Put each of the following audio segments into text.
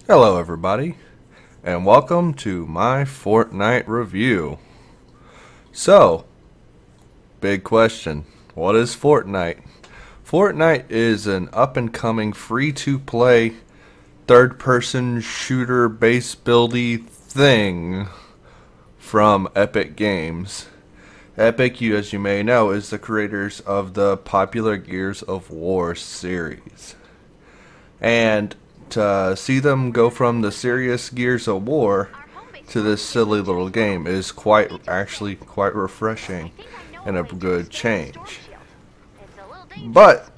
Hello everybody, and welcome to my Fortnite review. So, big question, what is Fortnite? Fortnite is an up-and-coming free-to-play third-person shooter base buildy thing from Epic Games. Epic, as you may know, is the creators of the popular Gears of War series. And to see them go from the serious Gears of War to this silly little game is quite refreshing and a good change. But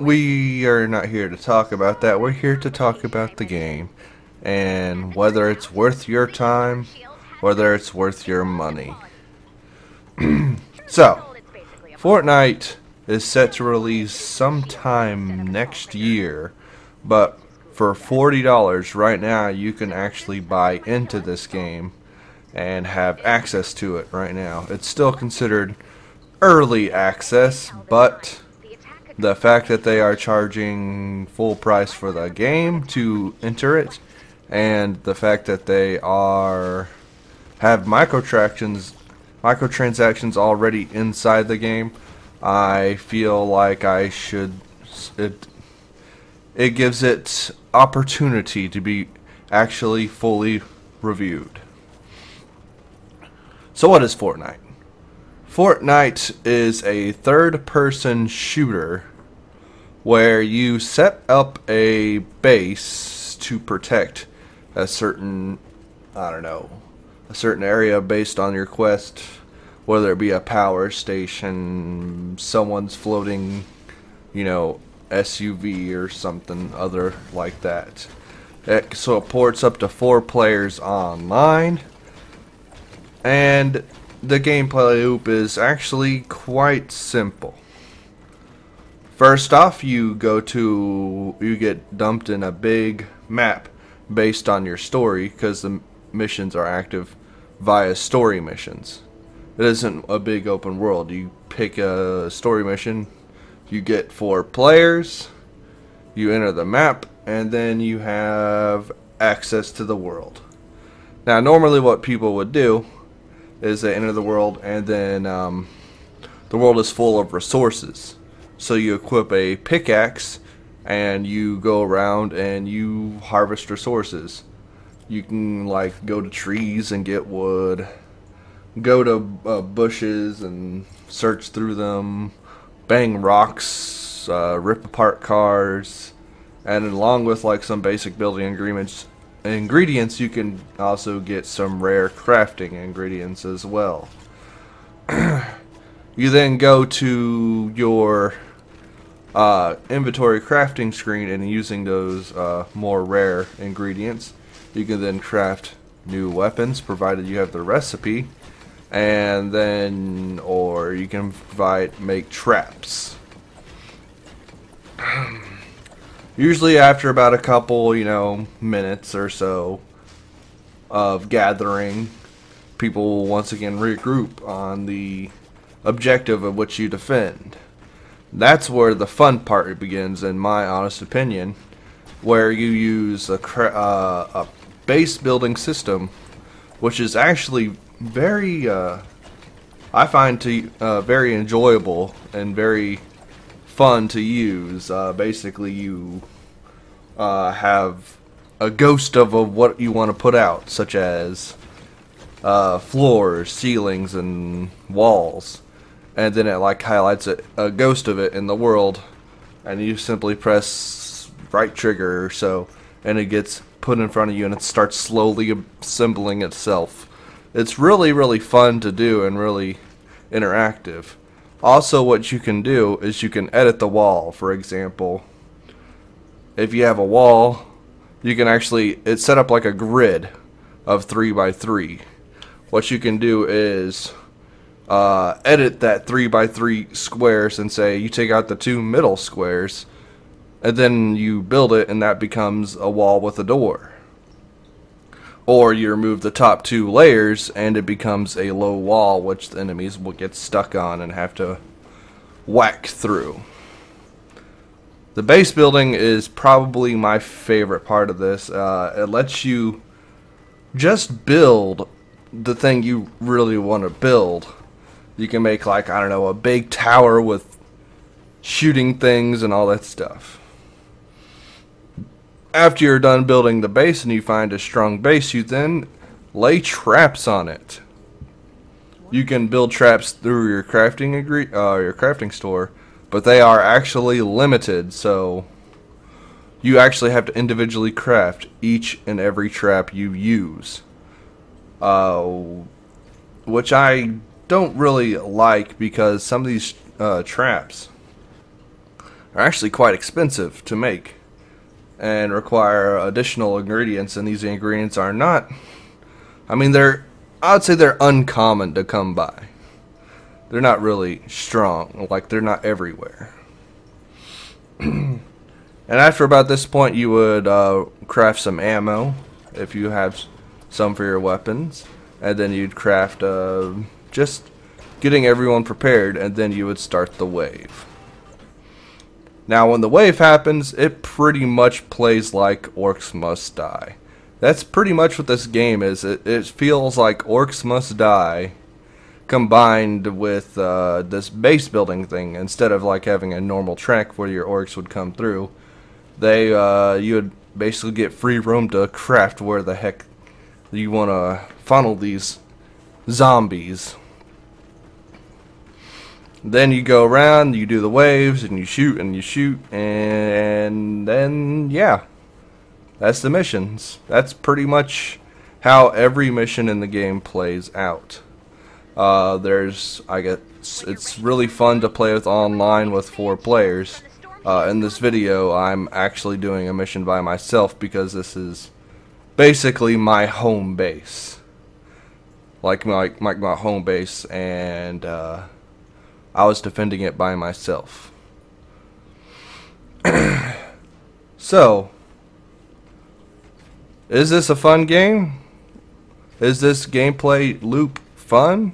we are not here to talk about that. We're here to talk about the game and whether it's worth your time, whether it's worth your money. So, Fortnite is set to release sometime next year, but for $40 right now you can actually buy into this game and have access to it right now. It's still considered early access, but the fact that they are charging full price for the game to enter it, and the fact that they have microtransactions already inside the game, I feel like it gives it opportunity to be actually fully reviewed. So what is Fortnite? Fortnite is a third-person shooter where you set up a base to protect a certain, a certain area based on your quest, whether it be a power station, someone's floating, SUV or something other like that. It supports up to 4 players online, and the gameplay loop is actually quite simple. First off, you get dumped in a big map based on your story, because the missions are active via story missions. It isn't a big open world. You pick a story mission, you get 4 players, you enter the map, and then you have access to the world. Now, normally what people would do is they enter the world, and then the world is full of resources. So you equip a pickaxe, and you go around and you harvest resources. You can go to trees and get wood, go to bushes and search through them, bang rocks, rip apart cars, and along with some basic building ingredients, you can also get some rare crafting ingredients as well. You then go to your inventory crafting screen, and using those more rare ingredients, you can then craft new weapons, provided you have the recipe. And then, or you can make traps. Usually after about a couple, minutes or so of gathering, people will once again regroup on the objective of which you defend. That's where the fun part begins, in my honest opinion, where you use a base building system, which is actually very I find very enjoyable and very fun to use. Basically, you have a ghost of what you want to put out, such as floors, ceilings, and walls, and then it highlights a ghost of it in the world, and you simply press right trigger or so, and it gets put in front of you, and it starts slowly assembling itself. It's really, really fun to do and really interactive. Also, what you can do is you can edit the wall. For example, if you have a wall, you can it's set up like a grid of 3 by 3. What you can do is edit that 3 by 3 squares and say you take out the 2 middle squares, and then you build it, and that becomes a wall with a door. Or you remove the top 2 layers, and it becomes a low wall which the enemies will get stuck on and have to whack through. The base building is probably my favorite part of this. It lets you just build the thing you really want to build. You can make, like, I don't know, a big tower with shooting things and all that stuff. After you're done building the base and you find a strong base, you then lay traps on it. You can build traps through your crafting store, but they are actually limited, so you actually have to individually craft each and every trap you use. Which I don't really like, because some of these traps are actually quite expensive to make and require additional ingredients, and these ingredients are not, I mean, I'd say they're uncommon to come by. They're not really strong, like they're not everywhere. And after about this point, you would craft some ammo if you have some for your weapons, and then you'd craft just getting everyone prepared, and then you would start the wave. Now when the wave happens, it pretty much plays like Orcs Must Die. That's pretty much what this game is. It feels like Orcs Must Die combined with this base building thing. Instead of like having a normal track where your orcs would come through, you would basically get free roam to craft where the heck you want to funnel these zombies. Then you go around, you do the waves, and you shoot, and then, yeah, that's the missions. That's pretty much how every mission in the game plays out. I guess, it's really fun to play with online with 4 players. In this video, I'm actually doing a mission by myself, because this is basically my home base. Like my home base, and I was defending it by myself. So, is this a fun game? Is this gameplay loop fun?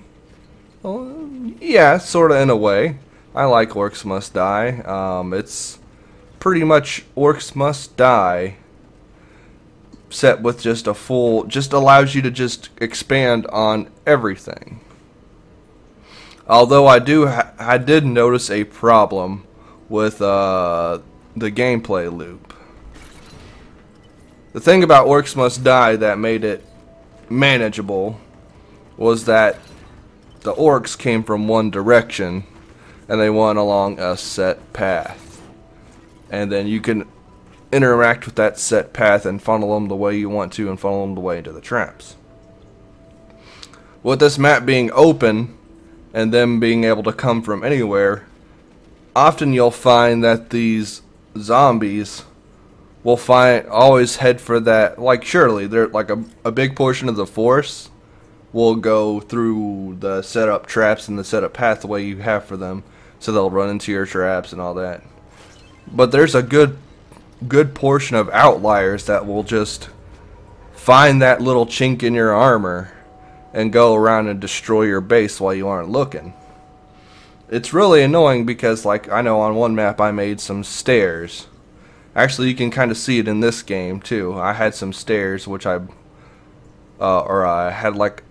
Well, yeah, sorta in a way. I like Orcs Must Die. It's pretty much Orcs Must Die set with just a full, just allows you to just expand on everything. Although I did notice a problem with the gameplay loop. The thing about Orcs Must Die that made it manageable was that the orcs came from one direction and they went along a set path. And then you can interact with that set path and funnel them the way you want to, and funnel them the way into the traps. With this map being open and them being able to come from anywhere, often you'll find that these zombies will always head for that, like, surely they're like a big portion of the force will go through the setup traps and the setup pathway you have for them, so they'll run into your traps and all that. But there's a good portion of outliers that will just find that little chink in your armor and go around and destroy your base while you aren't looking. It's really annoying because, like, I know on one map I made some stairs. Actually, you can kind of see it in this game too. I had some stairs which I had like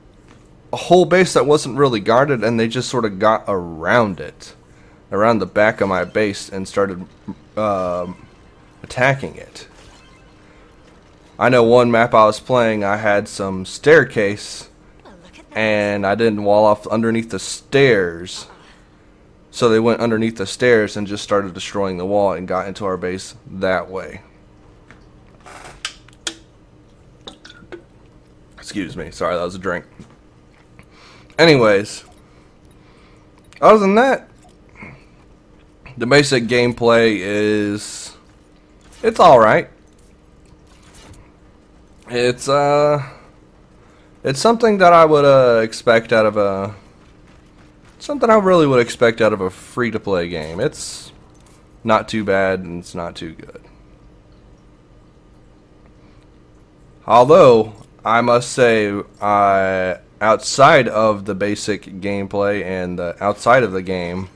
a whole base that wasn't really guarded, and they just sort of got around it, around the back of my base, and started attacking it. I know one map I was playing, I had some staircase, and I didn't wall off underneath the stairs, so they went underneath the stairs and just started destroying the wall and got into our base that way. Excuse me, sorry, that was a drink. Anyways, other than that, the basic gameplay is, it's alright. It's something that I would expect out of something I really would expect out of a free-to-play game. It's not too bad and it's not too good. Although, I must say, outside of the basic gameplay and outside of the game,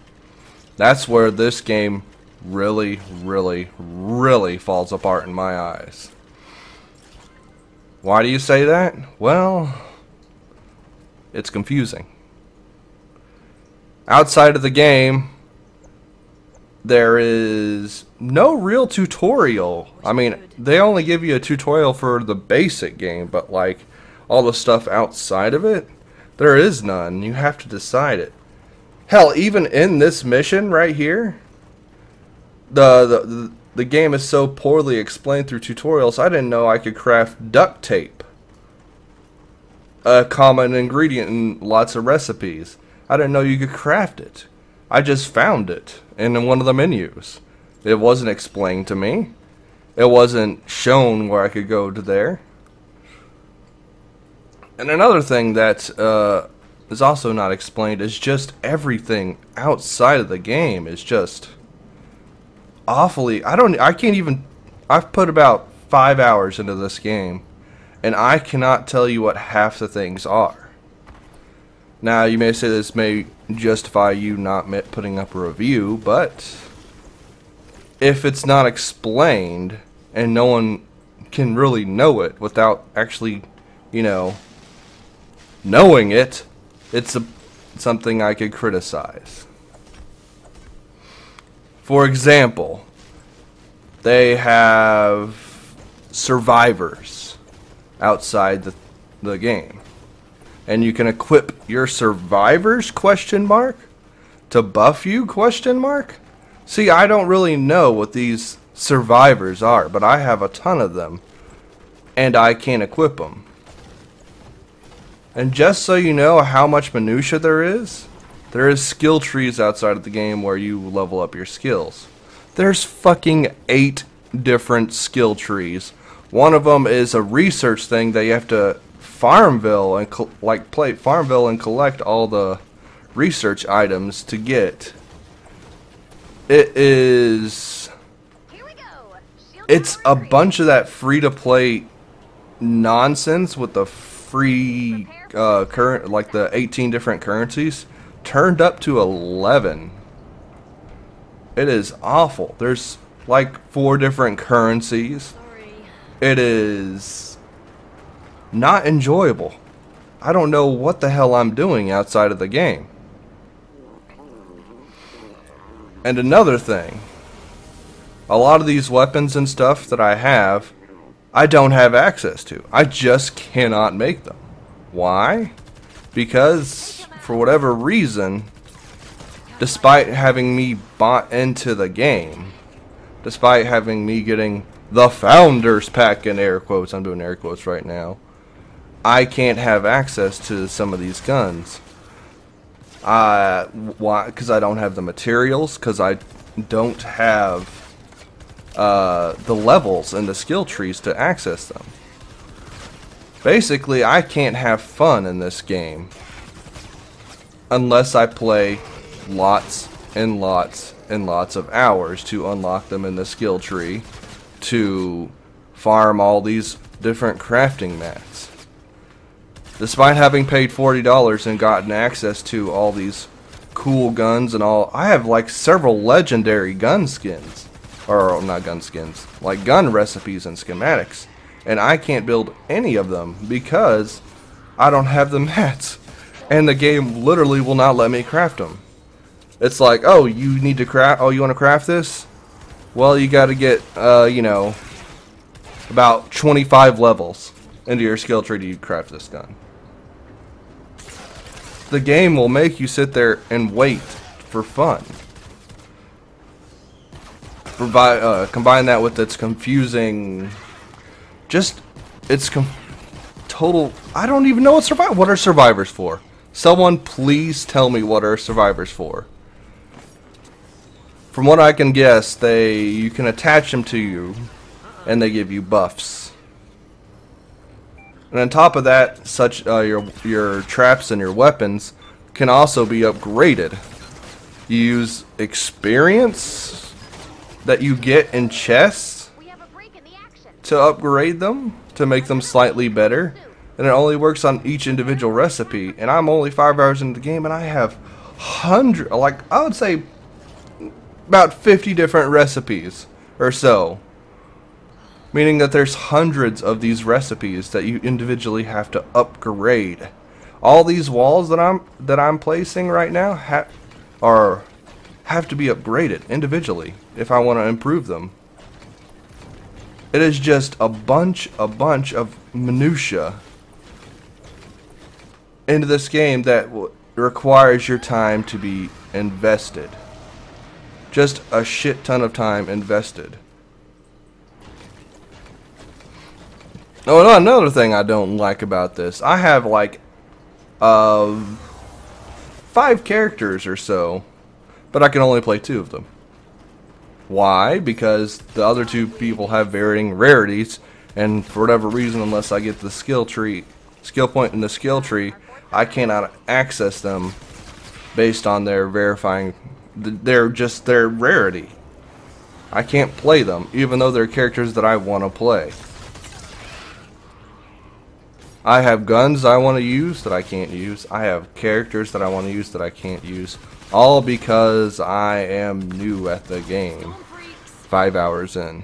that's where this game really, really, really falls apart in my eyes. Why do you say that? Well, it's confusing. Outside of the game, there is no real tutorial. I mean, they only give you a tutorial for the basic game, but like all the stuff outside of it, there is none. You have to decide it. Hell, even in this mission right here, the game is so poorly explained through tutorials, I didn't know I could craft duct tape. A common ingredient in lots of recipes. I didn't know you could craft it. I just found it in one of the menus. It wasn't explained to me. It wasn't shown where I could go to there. And another thing that is also not explained is just everything outside of the game is just awfully. I can't even. I've put about 5 hours into this game, and I cannot tell you what half the things are. Now, you may say this may justify you not putting up a review, but if it's not explained and no one can really know it without actually, you know, knowing it, it's something I could criticize. For example, they have survivors outside the game. And you can equip your survivors, question mark, to buff you, question mark. See, I don't really know what these survivors are, but I have a ton of them, and I can't equip them. And just so you know how much minutia there is skill trees outside of the game where you level up your skills. There's fucking 8 different skill trees. One of them is a research thing that you have to Farmville and play Farmville and collect all the research items to get. It's a bunch of that free to play nonsense with the free current, like the 18 different currencies turned up to 11. It is awful. There's like 4 different currencies. It is not enjoyable. I don't know what the hell I'm doing outside of the game. And another thing, a lot of these weapons and stuff that I don't have access to. I just cannot make them. Why? Because for whatever reason, despite having me bought into the game, despite having me getting the Founders Pack in air quotes, I'm doing air quotes right now, I can't have access to some of these guns. Why? Because I don't have the materials, because I don't have the levels and the skill trees to access them. Basically, I can't have fun in this game unless I play lots and lots and lots of hours to unlock them in the skill tree, to farm all these different crafting mats. Despite having paid $40 and gotten access to all these cool guns and all, I have like several legendary gun skins. Or not gun skins, like gun recipes and schematics. And I can't build any of them because I don't have the mats. And the game literally will not let me craft them. It's like, oh, you need to craft, oh, you want to craft this? Well, you got to get, you know, about 25 levels into your skill tree to craft this gun. The game will make you sit there and wait for fun. Combine that with its confusing, just its total. I don't even know what are survivors for. Someone please tell me what are survivors for. From what I can guess, you can attach them to you, and they give you buffs. And on top of that, your traps and your weapons can also be upgraded. You use experience that you get in chests to upgrade them, to make them slightly better. And it only works on each individual recipe. And I'm only 5 hours into the game, and I have I would say about 50 different recipes or so. Meaning that there's hundreds of these recipes that you individually have to upgrade. All these walls that I'm placing right now have to be upgraded individually if I want to improve them. It is just a bunch of minutia into this game that requires your time to be invested. Just a shit ton of time invested. Oh, and another thing I don't like about this, I have like 5 characters or so, but I can only play 2 of them. Why? Because the other 2 people have varying rarities, and for whatever reason, unless I get the skill point in the skill tree, I cannot access them based on their their rarity. I can't play them, even though they're characters that I want to play. I have guns I want to use that I can't use. I have characters that I want to use that I can't use. All because I am new at the game. 5 hours in.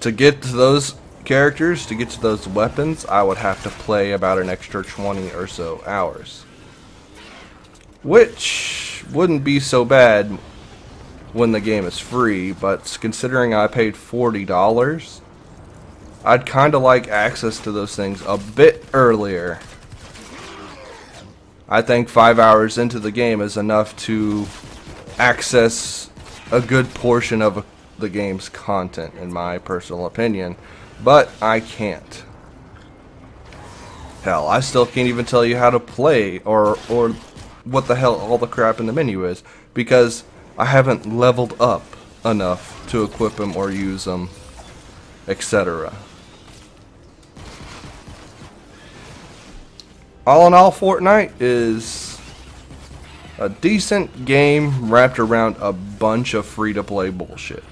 To get to those characters, to get to those weapons, I would have to play about an extra 20 or so hours. Which wouldn't be so bad when the game is free, but considering I paid $40, I'd kind of like access to those things a bit earlier. I think 5 hours into the game is enough to access a good portion of the game's content, in my personal opinion, but I can't. Hell, I still can't even tell you how to play or what the hell all the crap in the menu is, because I haven't leveled up enough to equip them or use them, etc. All in all, Fortnite is a decent game wrapped around a bunch of free-to-play bullshit.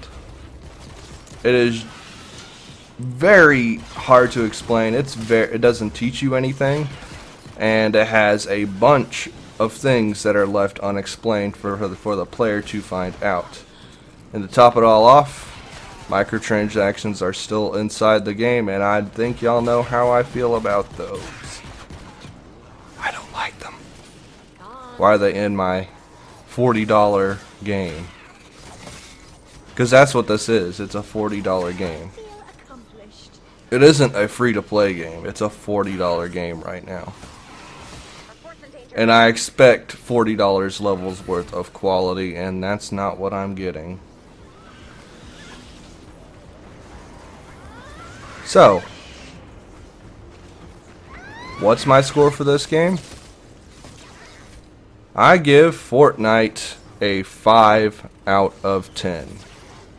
It is very hard to explain. It doesn't teach you anything, and it has a bunch of things that are left unexplained for the player to find out. And to top it all off, microtransactions are still inside the game, and I think y'all know how I feel about those. I don't like them. Why are they in my $40 game? Because that's what this is. It's a $40 game. It isn't a free-to-play game. It's a $40 game right now. And I expect $40 levels worth of quality, and that's not what I'm getting. So, what's my score for this game? I give Fortnite a 5 out of 10.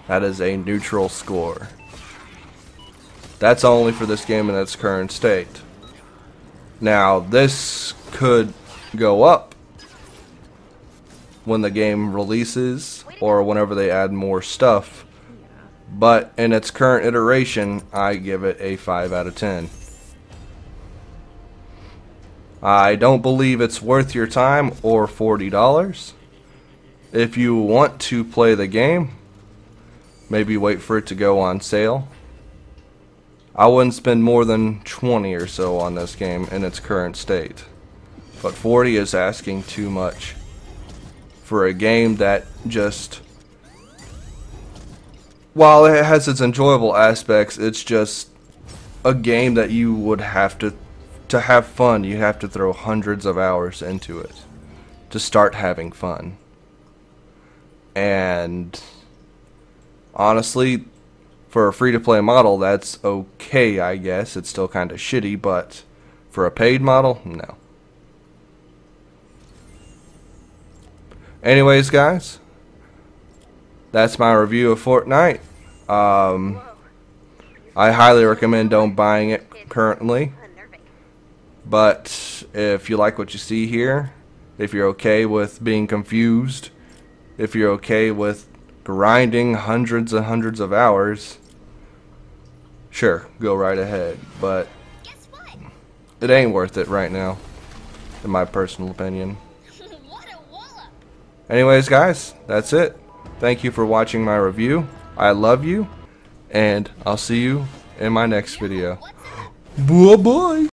That is a neutral score. That's only for this game in its current state. Now, this could go up when the game releases or whenever they add more stuff, but in its current iteration, I give it a 5 out of 10. I don't believe it's worth your time or $40. If you want to play the game, maybe wait for it to go on sale. I wouldn't spend more than 20 or so on this game in its current state. But 40 is asking too much for a game that just, while it has its enjoyable aspects, it's just a game that you would have to have fun. You have to throw hundreds of hours into it to start having fun. And honestly, for a free-to-play model, that's okay, I guess. It's still kind of shitty, but for a paid model, no. Anyways, guys, that's my review of Fortnite. I highly recommend don't buying it currently. But if you like what you see here, if you're okay with being confused, if you're okay with grinding hundreds and hundreds of hours, sure, go right ahead. But it ain't worth it right now, in my personal opinion. Anyways, guys, that's it. Thank you for watching my review. I love you, and I'll see you in my next video. Bye-bye.